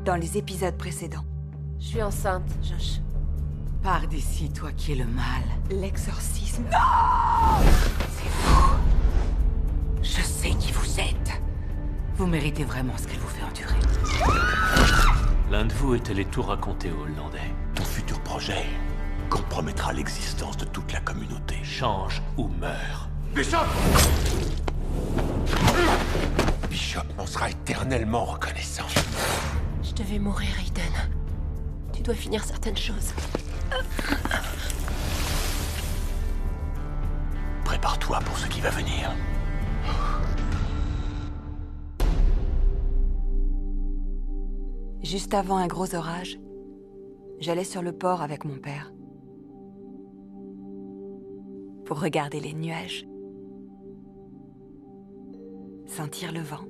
dans les épisodes précédents. Je suis enceinte, Josh. Pars d'ici, toi qui es le mal. L'exorcisme. Non! C'est vous. Je sais qui vous êtes. Vous méritez vraiment ce qu'elle vous fait endurer. L'un de vous est allé tout raconter aux Hollandais. Ton futur projet compromettra l'existence de toute la communauté. Change ou meurs. Bishop! Bishop m'en sera éternellement reconnaissant. Je devais mourir, Aiden. Tu dois finir certaines choses. Prépare-toi pour ce qui va venir. Juste avant un gros orage, j'allais sur le port avec mon père pour regarder les nuages, sentir le vent.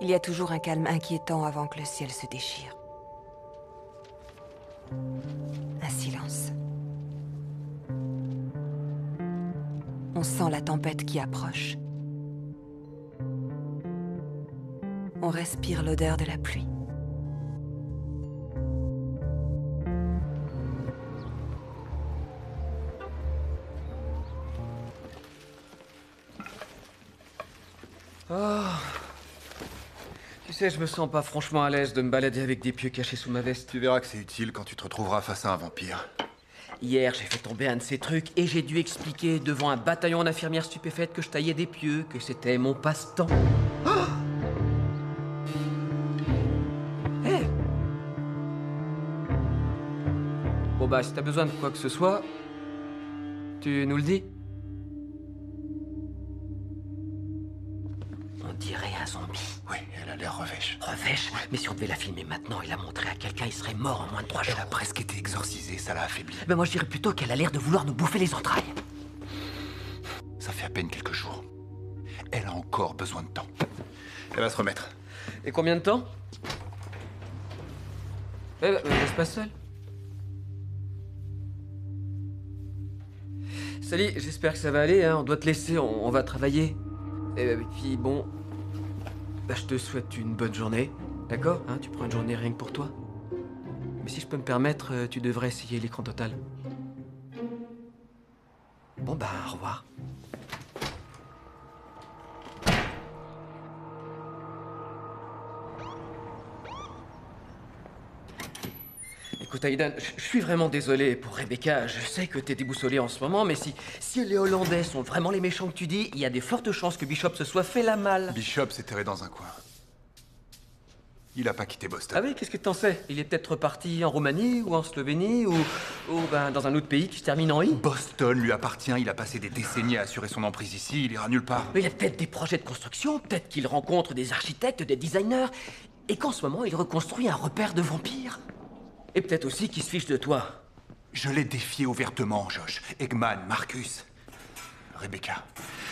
Il y a toujours un calme inquiétant avant que le ciel se déchire. Un silence. On sent la tempête qui approche. On respire l'odeur de la pluie. Oh. Tu sais, je me sens pas franchement à l'aise de me balader avec des pieux cachés sous ma veste. Tu verras que c'est utile quand tu te retrouveras face à un vampire. Hier, j'ai fait tomber un de ces trucs et j'ai dû expliquer devant un bataillon d'infirmières stupéfaites que je taillais des pieux, que c'était mon passe-temps. Oh. Hey. Bon bah, si t'as besoin de quoi que ce soit, tu nous le dis. On dirait un zombie. Oui, elle a l'air revêche. Revêche? Ouais. Mais si on devait la filmer maintenant et la montrer à quelqu'un, il serait mort en moins de 3 jours. Elle a presque été exorcisée, ça l'a affaiblie. Ben moi je dirais plutôt qu'elle a l'air de vouloir nous bouffer les entrailles. Ça fait à peine quelques jours. Elle a encore besoin de temps. Elle va se remettre. Et combien de temps? Eh ben, laisse pas seul. Sally, j'espère que ça va aller, hein. On doit te laisser, on va travailler. Et puis bon... Bah, je te souhaite une bonne journée, d'accord, hein? Tu prends une journée rien que pour toi. Mais si je peux me permettre, tu devrais essayer l'écran total. Bon bah, au revoir. Écoute, Aiden, je suis vraiment désolé pour Rebecca. Je sais que t'es déboussolée en ce moment, mais si les Hollandais sont vraiment les méchants que tu dis, il y a des fortes chances que Bishop se soit fait la malle. Bishop s'est terré dans un coin. Il a pas quitté Boston. Ah oui, qu'est-ce que t'en sais? Il est peut-être reparti en Roumanie ou en Slovénie ou ben, dans un autre pays qui se termine en I. Boston lui appartient, il a passé des décennies à assurer son emprise ici, il ira nulle part. Mais il a peut-être des projets de construction, peut-être qu'il rencontre des architectes, des designers, et qu'en ce moment il reconstruit un repère de vampires. Et peut-être aussi qu'il se fiche de toi. Je l'ai défié ouvertement, Josh. Eggman, Marcus. Rebecca,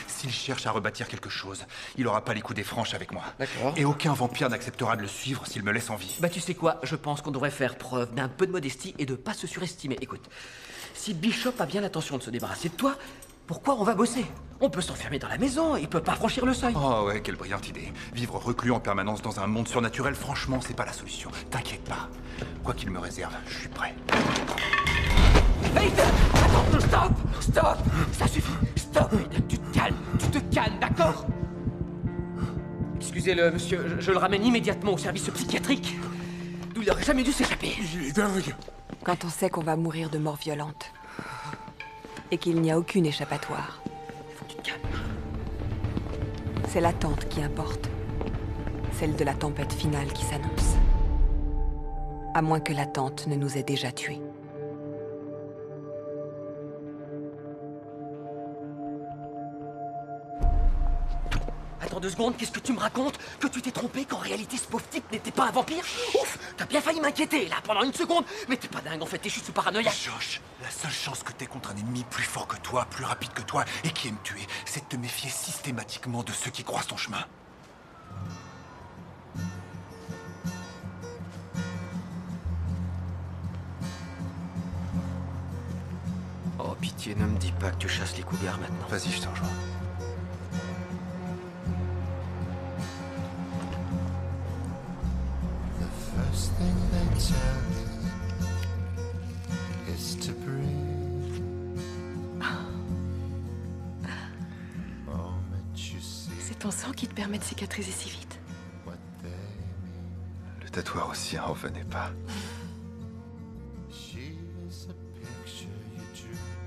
s'il cherche à rebâtir quelque chose, il aura pas les coups des franches avec moi. D'accord. Et aucun vampire n'acceptera de le suivre s'il me laisse en vie. Bah tu sais quoi, je pense qu'on devrait faire preuve d'un peu de modestie et de pas se surestimer. Écoute, si Bishop a bien l'intention de se débarrasser de toi, pourquoi on va bosser? On peut s'enfermer dans la maison, il peut pas franchir le seuil. Oh ouais, quelle brillante idée. Vivre reclus en permanence dans un monde surnaturel, franchement, c'est pas la solution. T'inquiète pas. Quoi qu'il me réserve, je suis prêt. Aiden! Attends, stop! Stop! Ça suffit! Stop, Aiden, tu te calmes, d'accord? Excusez-le, monsieur, je le ramène immédiatement au service psychiatrique. D'où il aurait jamais dû s'échapper. Il est dingue. Quand on sait qu'on va mourir de mort violente et qu'il n'y a aucune échappatoire, Faut que tu te calmes. c'est l'attente qui importe. Celle de la tempête finale qui s'annonce. À moins que l'attente ne nous ait déjà tués. Attends 2 secondes, qu'est-ce que tu me racontes? Que tu t'es trompé, qu'en réalité ce pauvre type n'était pas un vampire? Ouf, t'as bien failli m'inquiéter là pendant 1 seconde. Mais t'es pas dingue, en fait, t'es juste paranoïaque. Josh, la seule chance que t'aies contre un ennemi plus fort que toi, plus rapide que toi et qui aime tuer, c'est de te méfier systématiquement de ceux qui croisent ton chemin. Oh pitié, ne me dis pas que tu chasses les cougars maintenant. Vas-y, je te rejoins. C'est ton sang qui te permet de cicatriser si vite. Le tatoueur aussi en revenait pas.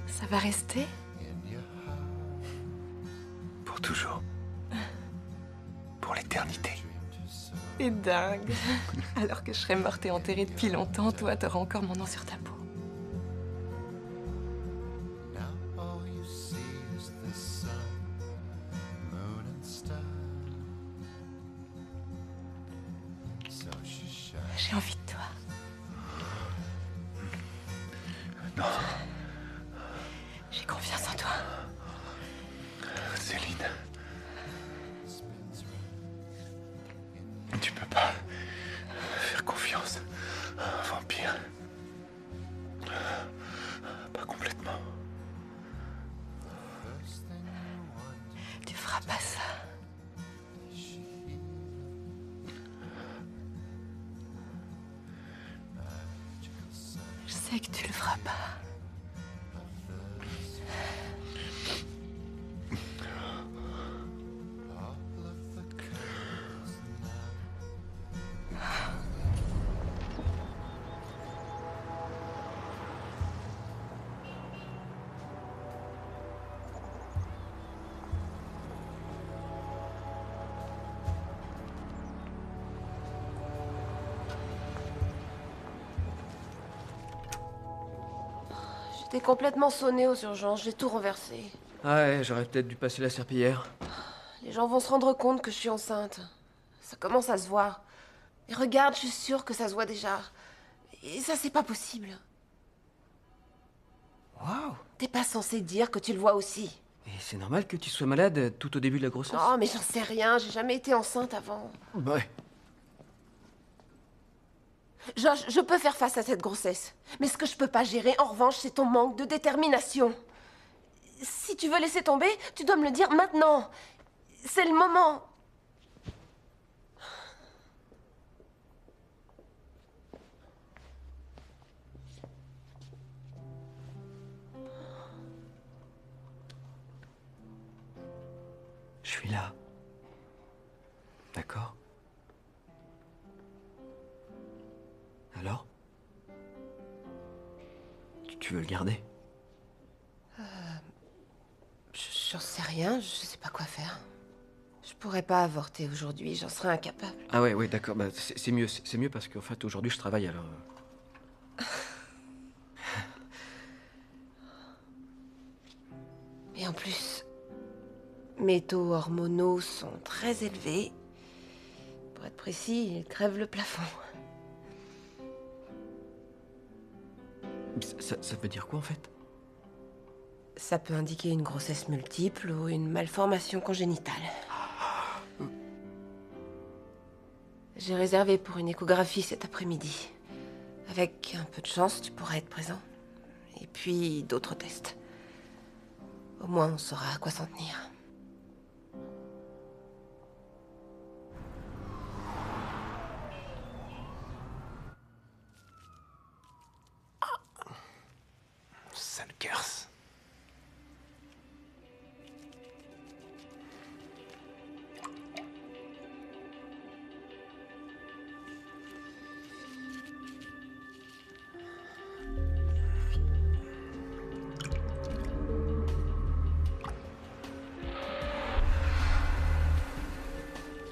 Ça va rester? Pour toujours. Pour l'éternité. C'est dingue. Alors que je serais morte et enterrée depuis longtemps, toi, t'auras encore mon nom sur ta peau. J'ai envie de toi. Non, J'ai confiance en toi. Céline. Tu peux pas faire confiance à un vampire. Pas complètement. Tu feras pas ça. Je sais que tu le feras pas. J'étais complètement sonnée aux urgences, j'ai tout renversé. Ah ouais, j'aurais peut-être dû passer la serpillière. Les gens vont se rendre compte que je suis enceinte. Ça commence à se voir. Et regarde, je suis sûre que ça se voit déjà. Et ça, c'est pas possible. Waouh! T'es pas censé dire que tu le vois aussi. Et c'est normal que tu sois malade tout au début de la grossesse? Non, mais j'en sais rien, j'ai jamais été enceinte avant. Ouais. Josh, je peux faire face à cette grossesse. Mais ce que je peux pas gérer, en revanche, c'est ton manque de détermination. Si tu veux laisser tomber, tu dois me le dire maintenant. C'est le moment. Je suis là. D'accord? Alors? Tu veux le garder? J'en sais rien, je sais pas quoi faire. Je pourrais pas avorter aujourd'hui, j'en serais incapable. Ah ouais, d'accord, bah c'est mieux, c'est mieux parce qu'en fait aujourd'hui je travaille alors. Et en plus, mes taux hormonaux sont très élevés. Pour être précis, ils crèvent le plafond. Ça veut dire quoi en fait? Ça peut indiquer une grossesse multiple ou une malformation congénitale. J'ai réservé pour une échographie cet après-midi. Avec un peu de chance, tu pourras être présent. Et puis d'autres tests. Au moins, on saura à quoi s'en tenir. Sale garce.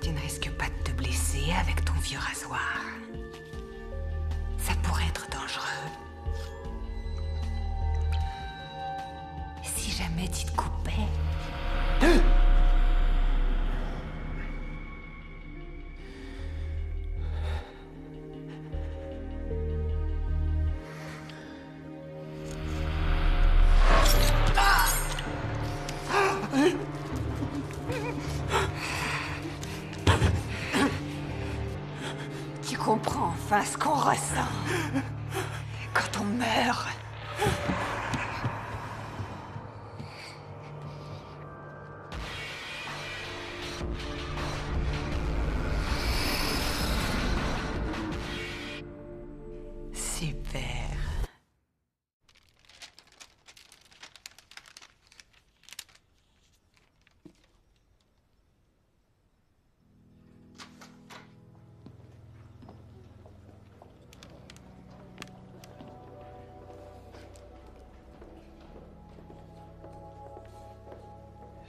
Tu ne risques pas de te blesser avec ton vieux rasoir. Ça pourrait être dangereux. Si jamais tu te coupais... Tu comprends enfin ce qu'on ressent quand on meurt.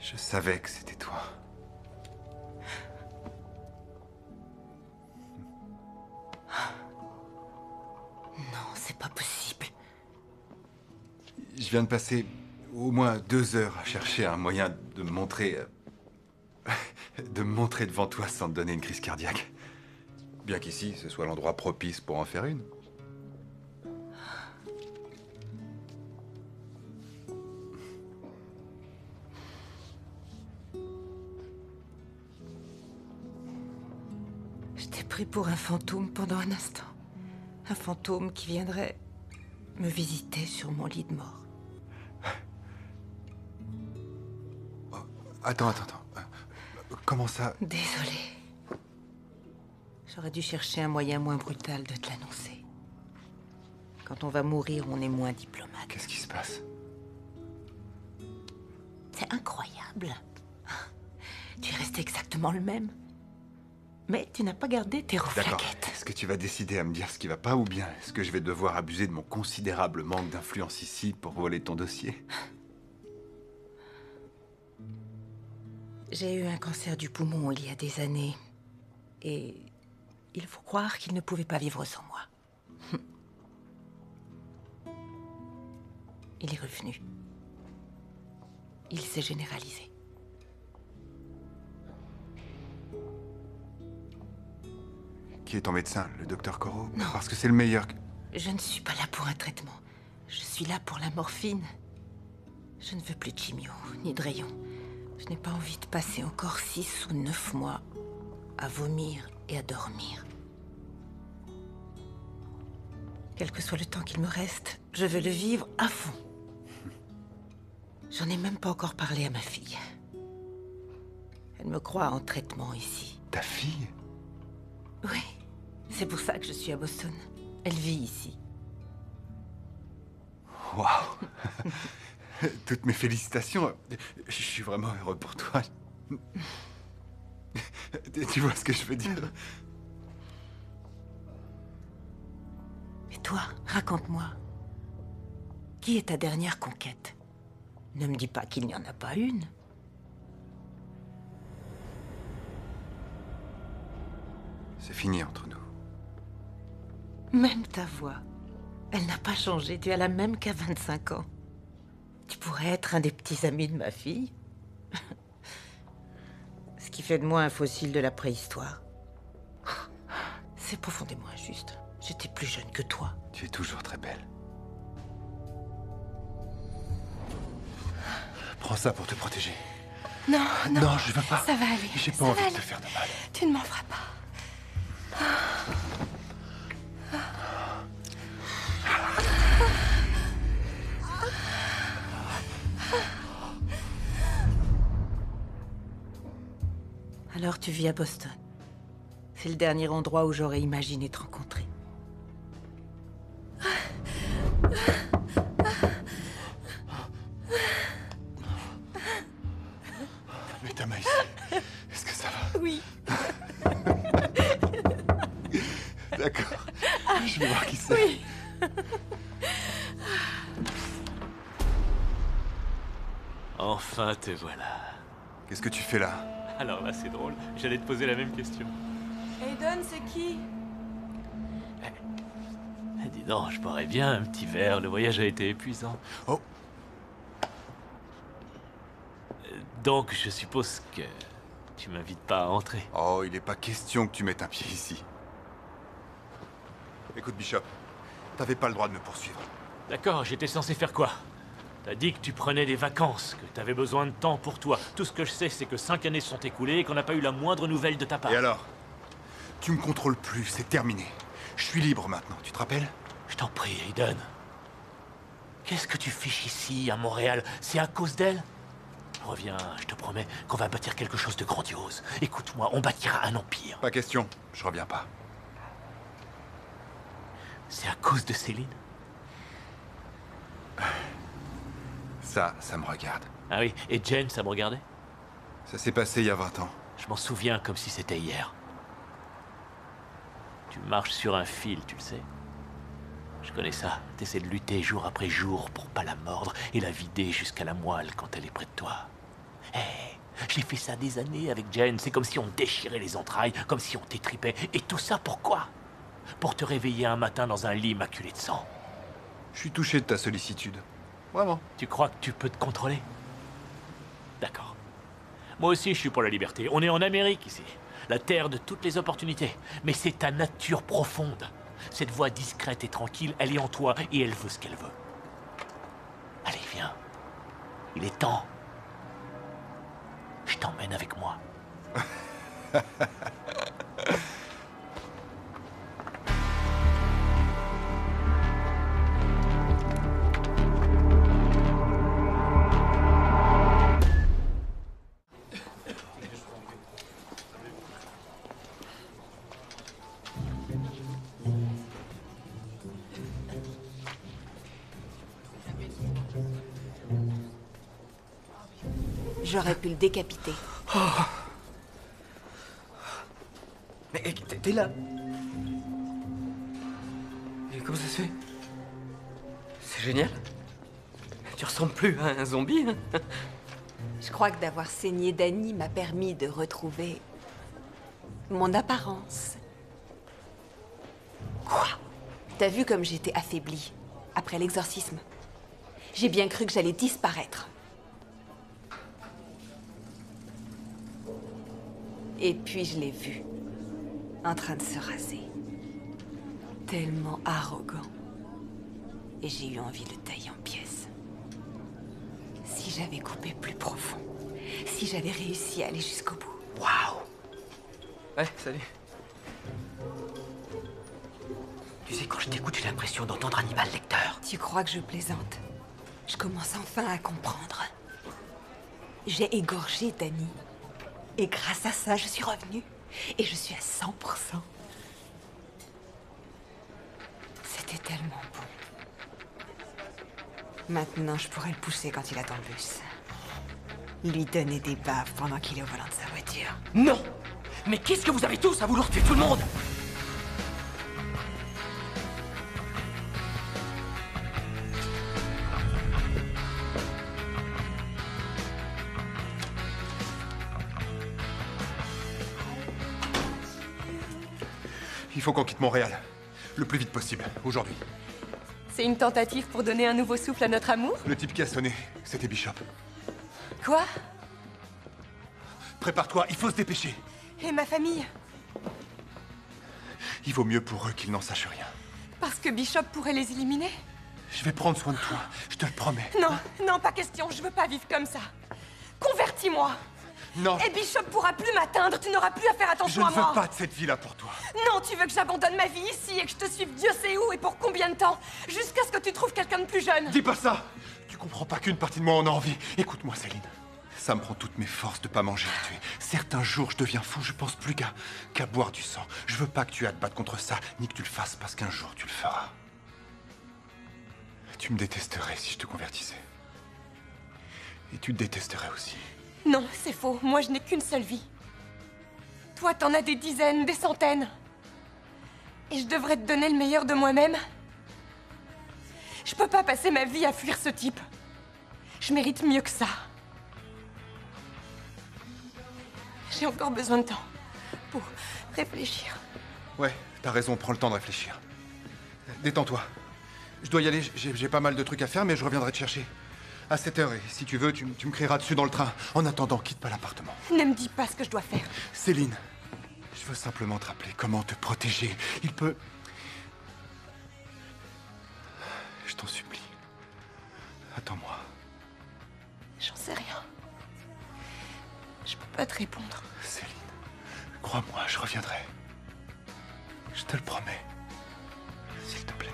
Je savais que c'était toi. Non, c'est pas possible. Je viens de passer au moins 2 heures à chercher un moyen de me montrer... de me montrer devant toi sans te donner une crise cardiaque. Bien qu'ici, ce soit l'endroit propice pour en faire une. Je t'ai pris pour un fantôme pendant un instant. Un fantôme qui viendrait me visiter sur mon lit de mort. Attends. Comment ça? Désolée. J'aurais dû chercher un moyen moins brutal de te l'annoncer. Quand on va mourir, on est moins diplomate. Qu'est-ce qui se passe? C'est incroyable. Tu es resté exactement le même. Mais tu n'as pas gardé tes D'accord. reflaquettes. Est-ce que tu vas décider à me dire ce qui va pas ou bien est-ce que je vais devoir abuser de mon considérable manque d'influence ici pour voler ton dossier? J'ai eu un cancer du poumon il y a des années. Et il faut croire qu'il ne pouvait pas vivre sans moi. Il est revenu. Il s'est généralisé. Qui est ton médecin, le docteur Corot? Non. Parce que c'est le meilleur que... Je ne suis pas là pour un traitement. Je suis là pour la morphine. Je ne veux plus de chimio, ni de rayons. Je n'ai pas envie de passer encore 6 ou 9 mois à vomir et à dormir. Quel que soit le temps qu'il me reste, je veux le vivre à fond. J'en ai même pas encore parlé à ma fille. Elle me croit en traitement ici. Ta fille? Oui, c'est pour ça que je suis à Boston. Elle vit ici. Waouh! Toutes mes félicitations. Je suis vraiment heureux pour toi. Tu vois ce que je veux dire? Et toi, raconte-moi. Qui est ta dernière conquête? Ne me dis pas qu'il n'y en a pas une. C'est fini entre nous. Même ta voix. Elle n'a pas changé. Tu as la même qu'à 25 ans. Tu pourrais être un des petits amis de ma fille. Ce qui fait de moi un fossile de la préhistoire. C'est profondément injuste. J'étais plus jeune que toi. Tu es toujours très belle. Prends ça pour te protéger. Non, non. Non, je veux pas. Ça va aller. J'ai ça pas va envie de aller. te faire de mal. Tu ne m'en feras pas. Alors tu vis à Boston. C'est le dernier endroit où j'aurais imaginé te rencontrer. Mets ta main ici. Est-ce que ça va? Oui. D'accord. Je vais voir qui c'est. Oui. Enfin, te voilà. Qu'est-ce que tu fais là? Alors là, c'est drôle. J'allais te poser la même question. Aiden, c'est qui? Dis donc, je boirais bien un petit verre. Le voyage a été épuisant. Oh. Donc, je suppose que tu m'invites pas à entrer. Oh, il n'est pas question que tu mettes un pied ici. Écoute, Bishop, t'avais pas le droit de me poursuivre. D'accord, j'étais censé faire quoi? T'as dit que tu prenais des vacances, que t'avais besoin de temps pour toi. Tout ce que je sais, c'est que 5 années se sont écoulées et qu'on n'a pas eu la moindre nouvelle de ta part. Et alors? Tu me contrôles plus, c'est terminé. Je suis libre maintenant, tu te rappelles? Je t'en prie, Aiden. Qu'est-ce que tu fiches ici, à Montréal? C'est à cause d'elle? Reviens, je te promets qu'on va bâtir quelque chose de grandiose. Écoute-moi, on bâtira un empire. Pas question, je reviens pas. C'est à cause de Céline? Ça me regarde. Ah oui, et Jane, ça me regardait? Ça s'est passé il y a 20 ans. Je m'en souviens comme si c'était hier. Tu marches sur un fil, tu le sais. Je connais ça. T'essaies de lutter jour après jour pour pas la mordre et la vider jusqu'à la moelle quand elle est près de toi. J'ai fait ça des années avec Jane. C'est comme si on déchirait les entrailles, comme si on t'étripait. Et tout ça pourquoi? Pour te réveiller un matin dans un lit maculé de sang. Je suis touché de ta sollicitude. Vraiment. Tu crois que tu peux te contrôler? D'accord. Moi aussi, je suis pour la liberté. On est en Amérique, ici. La terre de toutes les opportunités. Mais c'est ta nature profonde. Cette voix discrète et tranquille, elle est en toi et elle veut ce qu'elle veut. Allez, viens. Il est temps. Je t'emmène avec moi. J'aurais pu le décapiter. Mais t'es là. Et comment ça se fait? C'est génial. Tu ressembles plus à un zombie, hein? Je crois que d'avoir saigné Danny m'a permis de retrouver mon apparence. Quoi? T'as vu comme j'étais affaiblie après l'exorcisme? J'ai bien cru que j'allais disparaître. Et puis je l'ai vu, en train de se raser. Tellement arrogant. Et j'ai eu envie de le tailler en pièces. Si j'avais coupé plus profond, si j'avais réussi à aller jusqu'au bout. Waouh! Ouais, salut. Tu sais, quand je t'écoute, j'ai l'impression d'entendre Hannibal Lecter. Tu crois que je plaisante? Je commence enfin à comprendre. J'ai égorgé Danny. Et grâce à ça, je suis revenue. Et je suis à 100%. C'était tellement bon. Maintenant, je pourrais le pousser quand il attend le bus. Lui donner des baffes pendant qu'il est au volant de sa voiture. Non! Mais qu'est-ce que vous avez tous à vouloir tuer tout le monde? Il faut qu'on quitte Montréal. Le plus vite possible, aujourd'hui. C'est une tentative pour donner un nouveau souffle à notre amour? Le type qui a sonné, c'était Bishop. Quoi? Prépare-toi, il faut se dépêcher. Et ma famille? Il vaut mieux pour eux qu'ils n'en sachent rien. Parce que Bishop pourrait les éliminer? Je vais prendre soin de toi, je te le promets. Non, non, pas question, je veux pas vivre comme ça. Convertis-moi! Non, Et Bishop pourra plus m'atteindre, tu n'auras plus à faire je attention ne à moi. veux pas de cette vie-là pour toi. Non, tu veux que j'abandonne ma vie ici et que je te suive Dieu sait où et pour combien de temps? Jusqu'à ce que tu trouves quelqu'un de plus jeune. Dis pas ça! Tu comprends pas qu'une partie de moi en a envie. Écoute-moi, Céline. Ça me prend toutes mes forces de pas manger et tuer. Certains jours, je deviens fou, je pense plus qu'à boire du sang. Je veux pas que tu aies à te battre contre ça, ni que tu le fasses parce qu'un jour tu le feras. Tu me détesterais si je te convertissais. Et tu te détesterais aussi. Non, c'est faux. Moi, je n'ai qu'une seule vie. Toi, t'en as des dizaines, des centaines. Et je devrais te donner le meilleur de moi-même. Je peux pas passer ma vie à fuir ce type. Je mérite mieux que ça. J'ai encore besoin de temps pour réfléchir. Ouais, t'as raison, prends le temps de réfléchir. Détends-toi. Je dois y aller, j'ai pas mal de trucs à faire, mais je reviendrai te chercher. À 7h, et si tu veux, tu me crieras dessus dans le train. En attendant, quitte pas l'appartement. Ne me dis pas ce que je dois faire. Céline, je veux simplement te rappeler comment te protéger. Il peut... Je t'en supplie. Attends-moi. J'en sais rien. Je peux pas te répondre. Céline, crois-moi, je reviendrai. Je te le promets. S'il te plaît.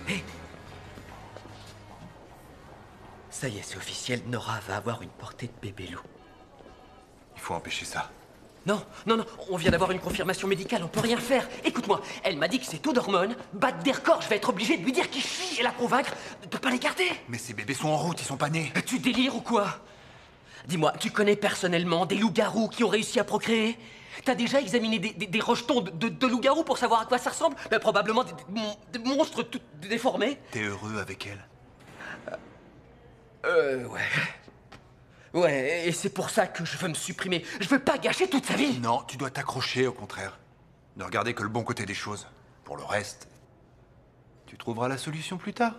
Hé! Ça y est, c'est officiel, Nora va avoir une portée de bébé loup. Il faut empêcher ça. Non, non, non, on vient d'avoir une confirmation médicale, on peut rien faire. Écoute-moi, elle m'a dit que ses taux d'hormones battent des records. Je vais être obligé de lui dire qu'il chie et la convaincre de pas l'écarter. Mais ces bébés sont en route, ils sont pas nés. Tu délires ou quoi? Dis-moi, tu connais personnellement des loups-garous qui ont réussi à procréer? T'as déjà examiné des rejetons de loups-garous pour savoir à quoi ça ressemble? Ben, probablement des monstres tout déformés. T'es heureux avec elle? Ouais. Ouais, et c'est pour ça que je veux me supprimer. Je veux pas gâcher toute sa vie. Non, tu dois t'accrocher, au contraire. Ne regarder que le bon côté des choses. Pour le reste, tu trouveras la solution plus tard.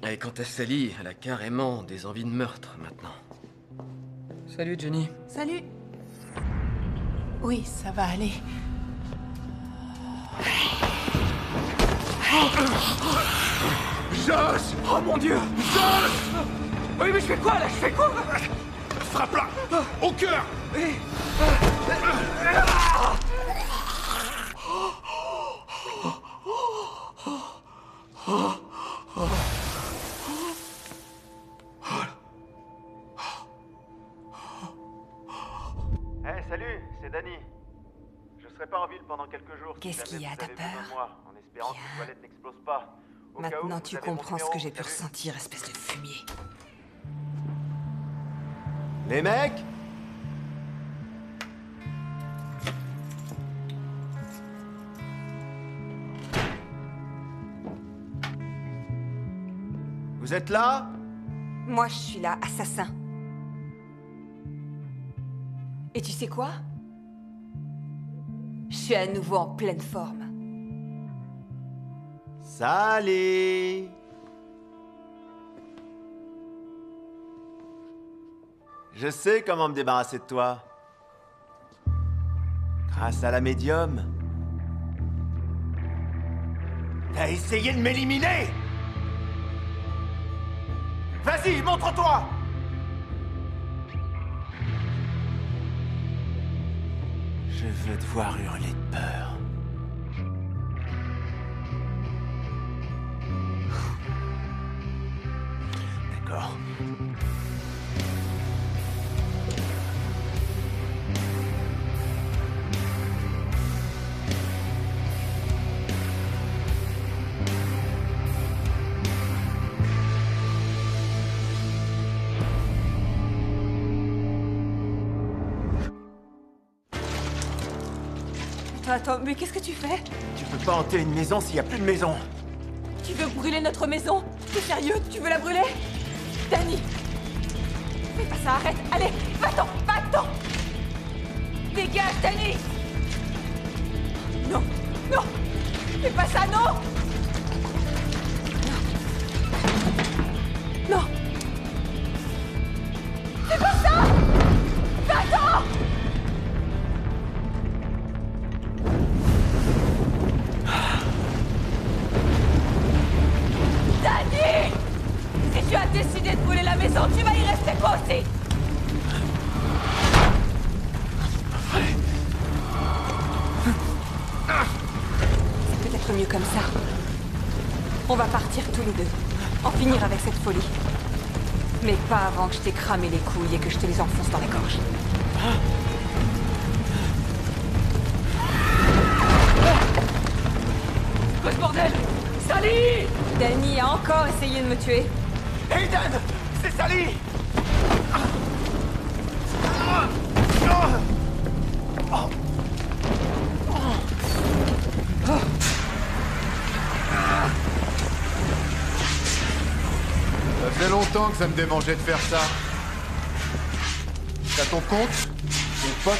Et quant à Sally, elle a carrément des envies de meurtre maintenant. Salut Jenny. Salut. Oui, ça va aller. Josh! Oh mon Dieu! Josh! Oui, mais je fais quoi là? Je fais quoi? Frappe-la! Au cœur! Hey, salut, c'est Danny. Je serai pas en ville pendant quelques jours. Qu'est-ce qu'il y a, t'as t'as peur? En espérant que les toilettes n'explosent pas. Au cas où, Maintenant, vous tu avez mon comprends ce numéro, que j'ai pu salut. ressentir, espèce de fumier. Les mecs! Vous êtes là? Moi, je suis là, assassin. Et tu sais quoi? Je suis à nouveau en pleine forme. Salut! Je sais comment me débarrasser de toi. Grâce à la médium. T'as essayé de m'éliminer! Vas-y, montre-toi! Je veux te voir hurler de peur. D'accord. Attends, mais qu'est-ce que tu fais? Tu peux pas hanter une maison s'il y a plus de maison. Tu veux brûler notre maison? T'es sérieux? Tu veux la brûler? Danny! Fais pas ça, arrête! Allez, va-t'en! Va-t'en! Dégage, Danny! Non! Non! Fais pas ça, non! Non! Non! Fais pas ça! Va-t'en! Danny! Si tu as décidé de brûler la maison, tu vas y rester toi aussi! C'est peut-être mieux comme ça. On va partir tous les deux. En finir avec cette folie. Mais pas avant que je t'ai cramé les couilles et que je te les enfonce dans la gorge. Quoi ce bordel? Sally! Danny a encore essayé de me tuer. Aiden! C'est Sally! Ça faisait longtemps que ça me démangeait de faire ça. T'as ton compte? Ton pote?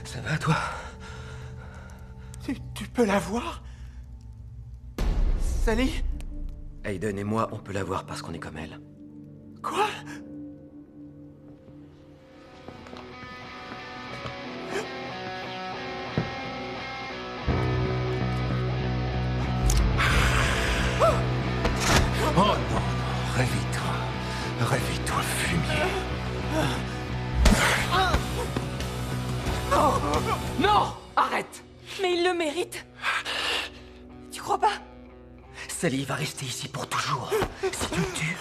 Ça va, toi? Tu peux la voir? Sally? Aiden et moi, on peut la voir parce qu'on est comme elle. Quoi? Oh non, non, réveille-toi. Réveille-toi, fumier. Non! Arrête! Mais il le mérite. Tu crois pas? Sally va rester ici pour toujours. Si tu le tues,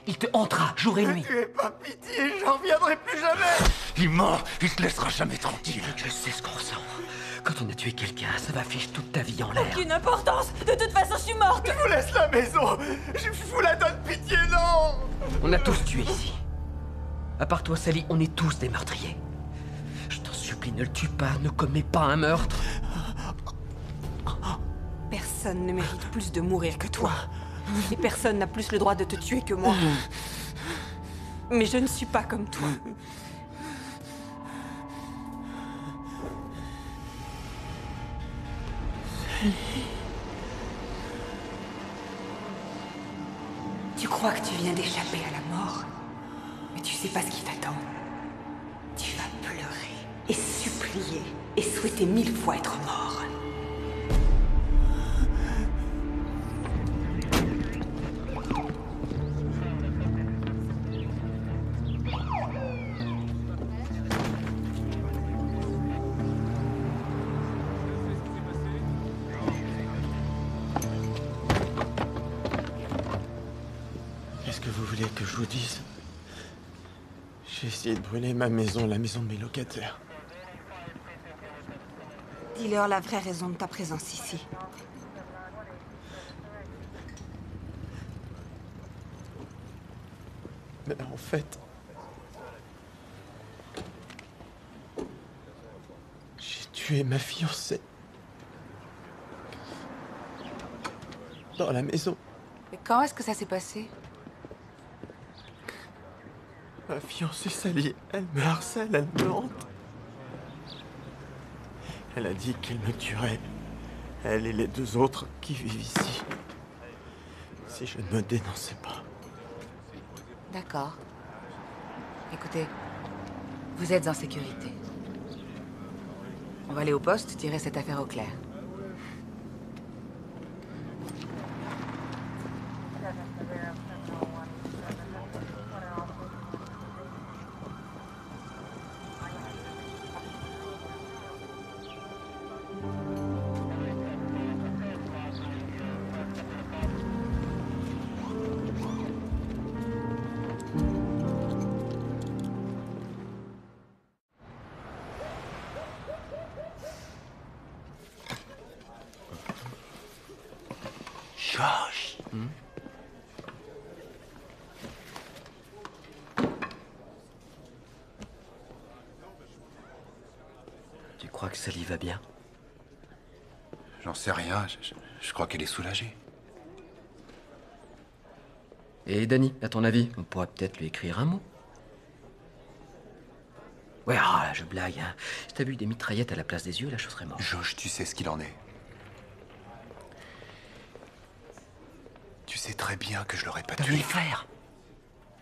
Il te hantera jour et nuit. Ne tuez pas, pitié, j'en reviendrai plus jamais. Il ment, il te laissera jamais tranquille. Je sais ce qu'on ressent. Quand on a tué quelqu'un, ça va fiche toute ta vie en l'air. Aucune importance. De toute façon, je suis morte. Je vous laisse la maison. Je vous la donne, pitié, non. On a tous tué ici. À part toi, Sally, on est tous des meurtriers. Je t'en supplie, ne le tue pas, ne commets pas un meurtre. Personne ne mérite plus de mourir que toi. Et personne n'a plus le droit de te tuer que moi. Mais je ne suis pas comme toi. Tu crois que tu viens d'échapper à la mort, mais tu sais pas ce qui t'attend. Tu vas pleurer et supplier et souhaiter 1000 fois être mort. Qu'est-ce que vous voulez que je vous dise? J'ai essayé de brûler ma maison, la maison de mes locataires. Dis-leur la vraie raison de ta présence ici. Mais en fait... j'ai tué ma fiancée. Dans la maison. Et quand est-ce que ça s'est passé? Ma fiancée Sally, elle me harcèle, elle me hante. Elle a dit qu'elle me tuerait. Elle et les 2 autres qui vivent ici. Si je ne me dénonçais pas. D'accord. Écoutez, vous êtes en sécurité. On va aller au poste, tirer cette affaire au clair. Josh. Tu crois que Sally va bien? J'en sais rien, je crois qu'elle est soulagée. Et Danny, à ton avis, on pourrait peut-être lui écrire un mot? Ouais, ah, je blague, hein. Si t'as vu des mitraillettes à la place des yeux, là, je serais mort. Josh, tu sais ce qu'il en est. Tu sais très bien que je l'aurais pas T'as dû tué. le faire.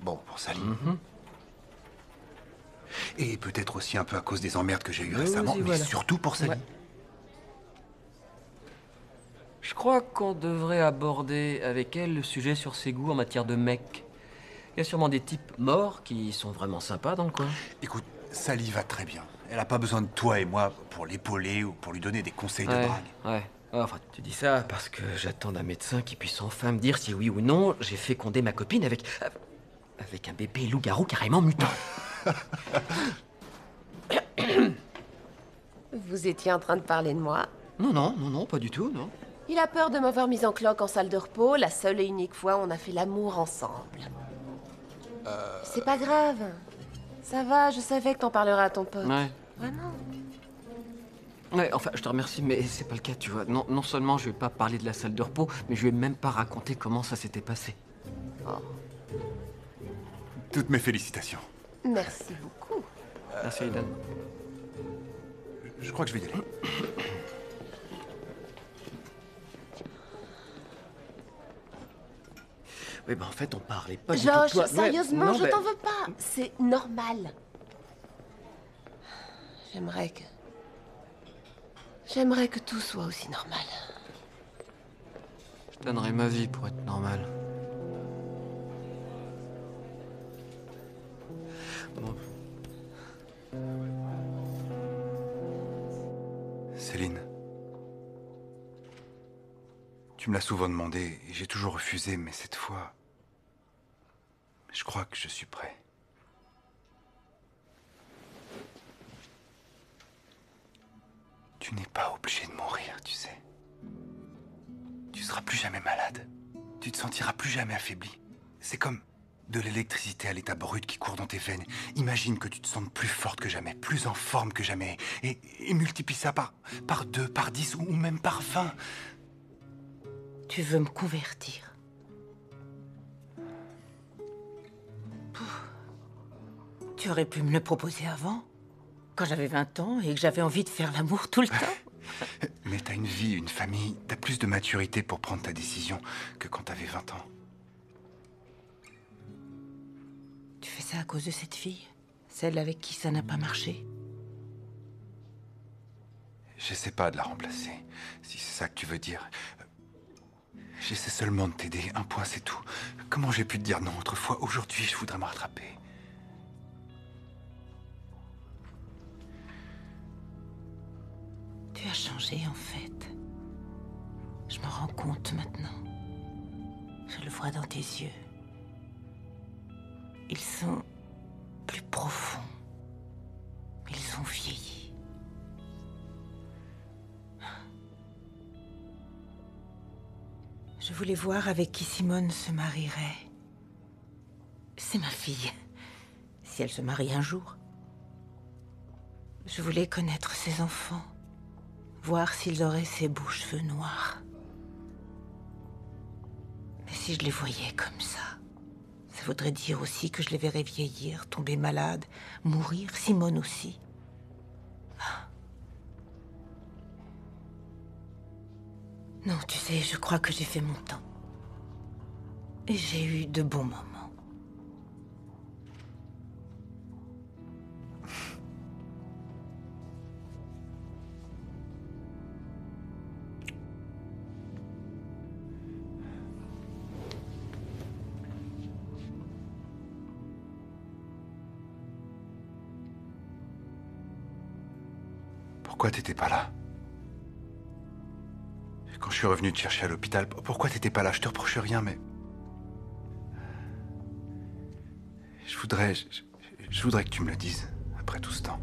Bon, pour Sally. Et peut-être aussi un peu à cause des emmerdes que j'ai eues Oui, récemment, aussi, mais voilà. surtout pour Sally. Ouais. Je crois qu'on devrait aborder avec elle le sujet sur ses goûts en matière de mecs. Il y a sûrement des types morts qui sont vraiment sympas dans le coin. Écoute, Sally va très bien. Elle a pas besoin de toi et moi pour l'épauler ou pour lui donner des conseils de Ouais, drague. ouais. Enfin, tu dis ça parce que j'attends d'un médecin qui puisse enfin me dire si oui ou non j'ai fécondé ma copine avec un bébé loup-garou carrément mutant. Vous étiez en train de parler de moi? Non, pas du tout, non. Il a peur de m'avoir mise en cloque en salle de repos, la seule et unique fois où on a fait l'amour ensemble. C'est pas grave. Ça va, je savais que t'en parlerais à ton pote. Ouais. Vraiment. Ouais, enfin, je te remercie, mais c'est pas le cas, tu vois. Non seulement je vais pas parler de la salle de repos, mais je vais même pas raconter comment ça s'était passé. Toutes mes félicitations. Merci beaucoup. Merci, Aidan. Je crois que je vais y aller. Oui, ben en fait, on parlait pas du tout Josh, de toi. Ouais, sérieusement, non, je ben- t'en veux pas. C'est normal. J'aimerais que tout soit aussi normal. Je donnerais ma vie pour être normal. Bon. Céline. Tu me l'as souvent demandé et j'ai toujours refusé, mais cette fois... Je crois que je suis prêt. Tu n'es pas obligé de mourir, tu sais. Tu seras plus jamais malade. Tu te sentiras plus jamais affaibli. C'est comme de l'électricité à l'état brut qui court dans tes veines. Imagine que tu te sentes plus forte que jamais, plus en forme que jamais. Et multiplie ça par 2, par 10 ou même par 20. Tu veux me convertir? Tu aurais pu me le proposer avant, quand j'avais 20 ans et que j'avais envie de faire l'amour tout le temps. Mais t'as une vie, une famille, t'as plus de maturité pour prendre ta décision que quand t'avais 20 ans. Tu fais ça à cause de cette fille? Celle avec qui ça n'a pas marché? J'essaie pas de la remplacer, si c'est ça que tu veux dire. J'essaie seulement de t'aider, un point c'est tout. Comment j'ai pu te dire non autrefois? Aujourd'hui, je voudrais me rattraper. Tu as changé, en fait. Je me rends compte maintenant. Je le vois dans tes yeux. Ils sont plus profonds. Ils ont vieilli. Je voulais voir avec qui Simone se marierait. C'est ma fille. Si elle se marie un jour. Je voulais connaître ses enfants. Voir s'ils auraient ces beaux cheveux noirs. Mais si je les voyais comme ça voudrait dire aussi que je les verrais vieillir, tomber malade, mourir, Simone aussi. Non, tu sais, je crois que j'ai fait mon temps. Et j'ai eu de bons moments. Pourquoi t'étais pas là? Quand je suis revenu te chercher à l'hôpital, pourquoi t'étais pas là? Je te reproche rien, mais... Je voudrais que tu me le dises, après tout ce temps.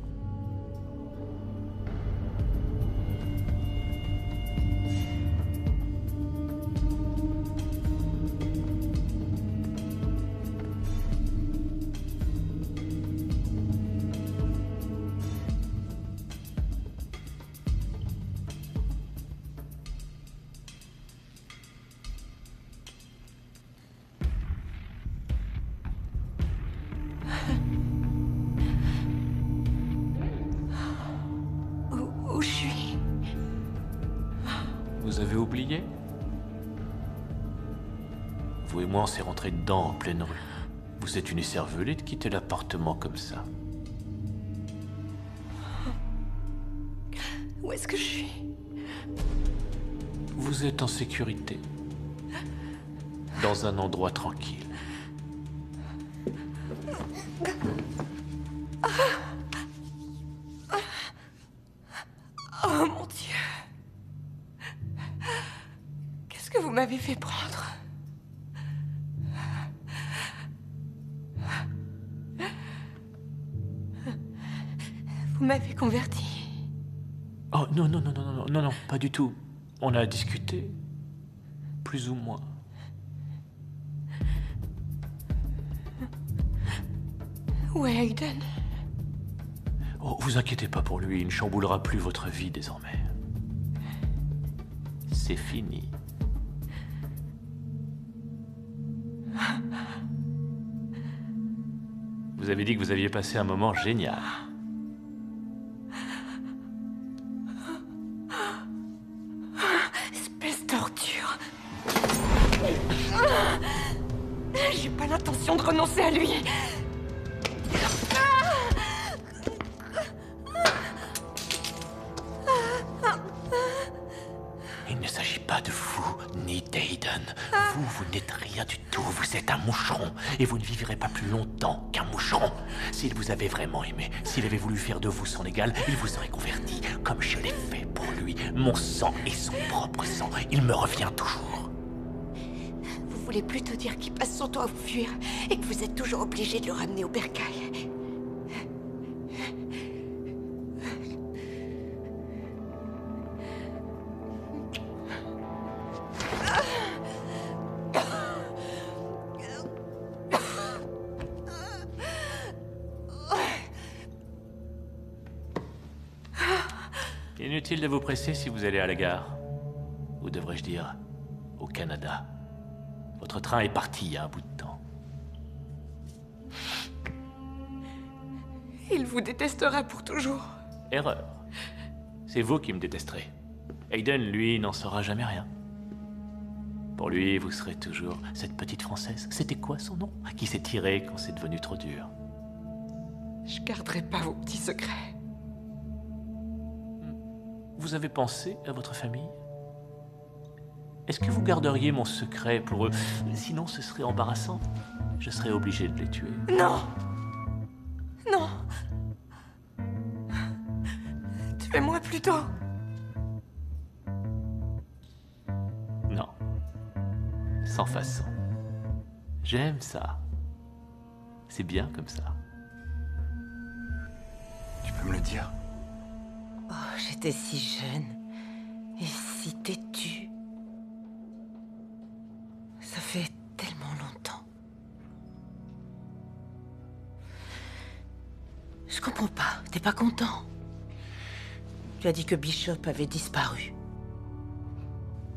Vous avez oublié? Vous et moi, on s'est rentrés dedans en pleine rue. Vous êtes une écervelée de quitter l'appartement comme ça. Où est-ce que je suis? Vous êtes en sécurité. Dans un endroit tranquille. Oh mon Dieu. Qu'est-ce que vous m'avez fait prendre? Vous m'avez converti. Oh non, non, non, non, non, non, non, pas du tout. On a discuté. Plus ou moins. Où est Hayden? Oh, vous inquiétez pas pour lui, il ne chamboulera plus votre vie désormais. C'est fini. Vous avez dit que vous aviez passé un moment génial. Espèce d'ordure. J'ai pas l'intention de renoncer à lui. Il ne s'agit pas de vous, ni d'Hayden. Vous n'êtes rien du tout. Vous êtes un moucheron. Et vous ne vivrez pas plus longtemps qu'un moucheron. S'il vous avait vraiment aimé, s'il avait voulu faire de vous son égal, il vous aurait converti, comme je l'ai fait pour lui. Mon sang est son propre sang. Il me revient toujours. Vous voulais plutôt dire qu'il passe son temps à vous fuir et que vous êtes toujours obligé de le ramener au bercail. Inutile de vous presser si vous allez à la gare. Ou devrais-je dire, au Canada. Votre train est parti il y a un bout de temps. Il vous détestera pour toujours. Erreur. C'est vous qui me détesterez. Aiden, lui, n'en saura jamais rien. Pour lui, vous serez toujours cette petite Française. C'était quoi son nom? Qui s'est tirée quand c'est devenu trop dur. Je garderai pas vos petits secrets. Vous avez pensé à votre famille? Est-ce que vous garderiez mon secret pour eux? Sinon, ce serait embarrassant. Je serais obligé de les tuer. Non! Non! Tuez-moi plutôt! Non. Sans façon. J'aime ça. C'est bien comme ça. Tu peux me le dire? Oh, j'étais si jeune et si têtue. Ça fait tellement longtemps. Je comprends pas. T'es pas content? Tu as dit que Bishop avait disparu.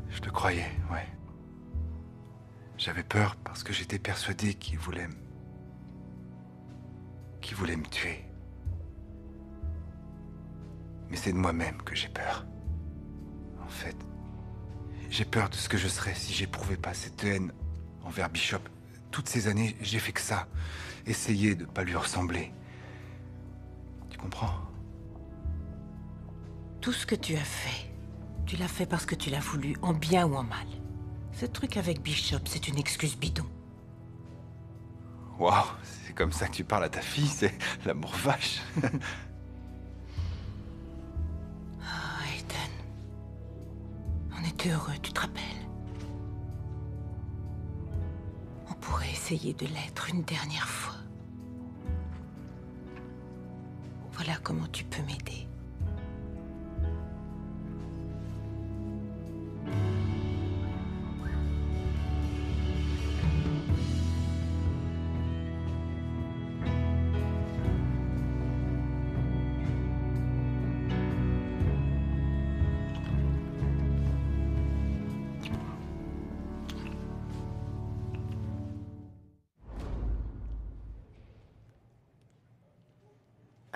Je te croyais, ouais. J'avais peur parce que j'étais persuadé qu'il voulait me tuer. Mais c'est de moi-même que j'ai peur. En fait, j'ai peur de ce que je serais si j'éprouvais pas cette haine envers Bishop. Toutes ces années, j'ai fait que ça. Essayer de pas lui ressembler. Tu comprends? Tout ce que tu as fait, tu l'as fait parce que tu l'as voulu, en bien ou en mal. Ce truc avec Bishop, c'est une excuse bidon. Waouh, c'est comme ça que tu parles à ta fille, c'est l'amour vache. Ah, Aiden. On était heureux, tu te rappelles? On pourrait essayer de l'être une dernière fois. Voilà comment tu peux m'aider.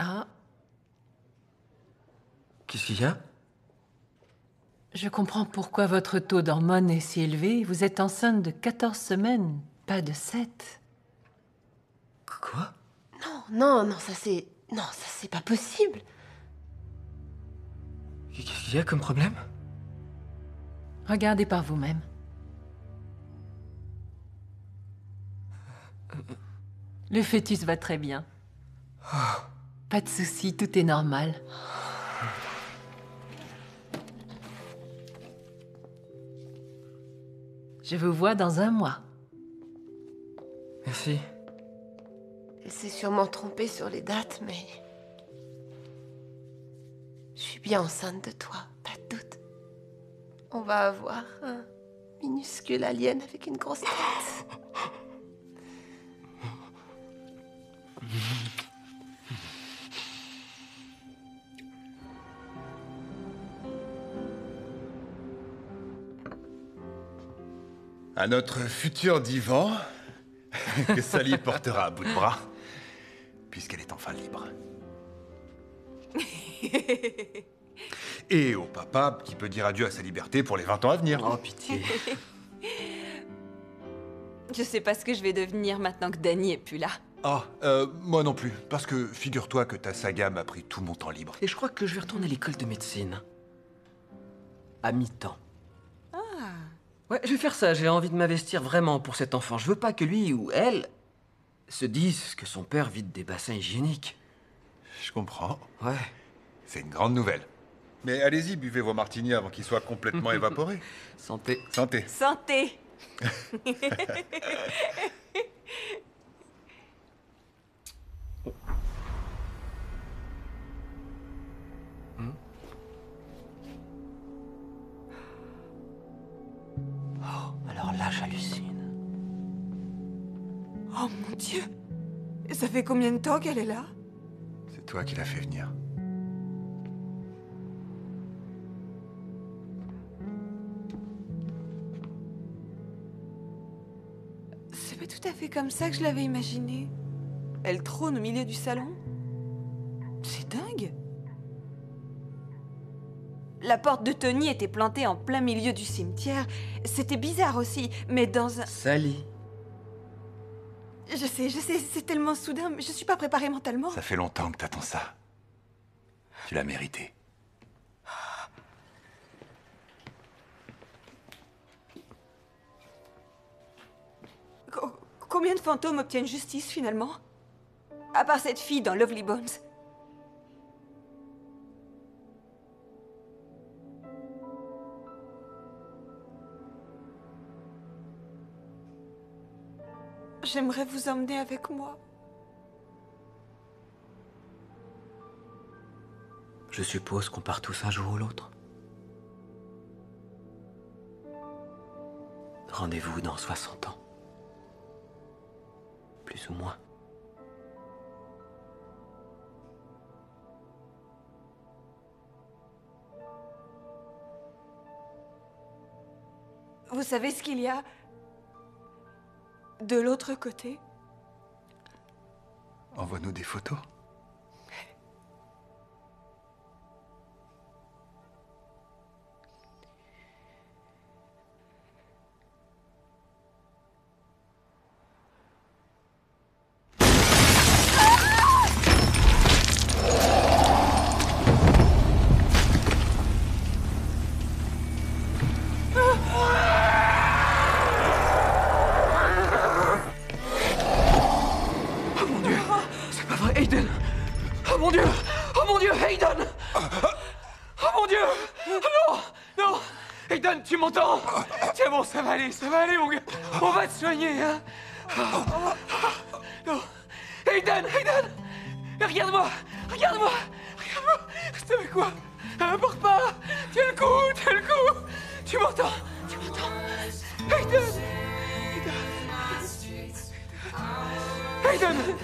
Ah. Qu'est-ce qu'il y a? Je comprends pourquoi votre taux d'hormones est si élevé. Vous êtes enceinte de 14 semaines, pas de 7. Quoi? Non, ça c'est pas possible. Qu'est-ce qu'il y a comme problème? Regardez par vous-même. Le fœtus va très bien. Pas de soucis, tout est normal. Je vous vois dans 1 mois. Merci. Elle s'est sûrement trompée sur les dates, mais... Je suis bien enceinte de toi, pas de doute. On va avoir un minuscule alien avec une grosse tête. À notre futur divan, que Sally portera à bout de bras, puisqu'elle est enfin libre. Et au papa qui peut dire adieu à sa liberté pour les 20 ans à venir. Oh, pitié. Je sais pas ce que je vais devenir maintenant que Danny est plus là. Ah, moi non plus, parce que figure-toi que ta saga m'a pris tout mon temps libre. Et je crois que je vais retourner à l'école de médecine. À mi-temps. Ouais, je vais faire ça. J'ai envie de m'investir vraiment pour cet enfant. Je veux pas que lui ou elle se disent que son père vide des bassins hygiéniques. Je comprends. Ouais. C'est une grande nouvelle. Mais allez-y, buvez vos martinis avant qu'ils soient complètement évaporés. Santé. Santé. Santé! Alors là, j'hallucine. Oh mon Dieu! Ça fait combien de temps qu'elle est là? C'est toi qui l'as fait venir. C'est pas tout à fait comme ça que je l'avais imaginé. Elle trône au milieu du salon. C'est dingue. La porte de Tony était plantée en plein milieu du cimetière. C'était bizarre aussi, mais dans un... Sally. Je sais, c'est tellement soudain, mais je suis pas préparée mentalement. Ça fait longtemps que t'attends ça. Tu l'as mérité. Combien de fantômes obtiennent justice, finalement? À part cette fille dans Lovely Bones. J'aimerais vous emmener avec moi. Je suppose qu'on part tous un jour ou l'autre. Rendez-vous dans 60 ans. Plus ou moins. Vous savez ce qu'il y a de l'autre côté? Envoie-nous des photos. Aiden! Oh mon Dieu! Oh mon Dieu, Aiden! Oh mon Dieu! Non! Non! Aiden, tu m'entends? C'est bon, ça va aller, mon gars! On va te soigner, hein? Non! Aiden! Aiden! Regarde-moi! Regarde-moi! Regarde-moi! Reste avec moi! N'importe pas! Tiens le coup! Tu m'entends? Tu m'entends? Aiden! Aiden! Aiden!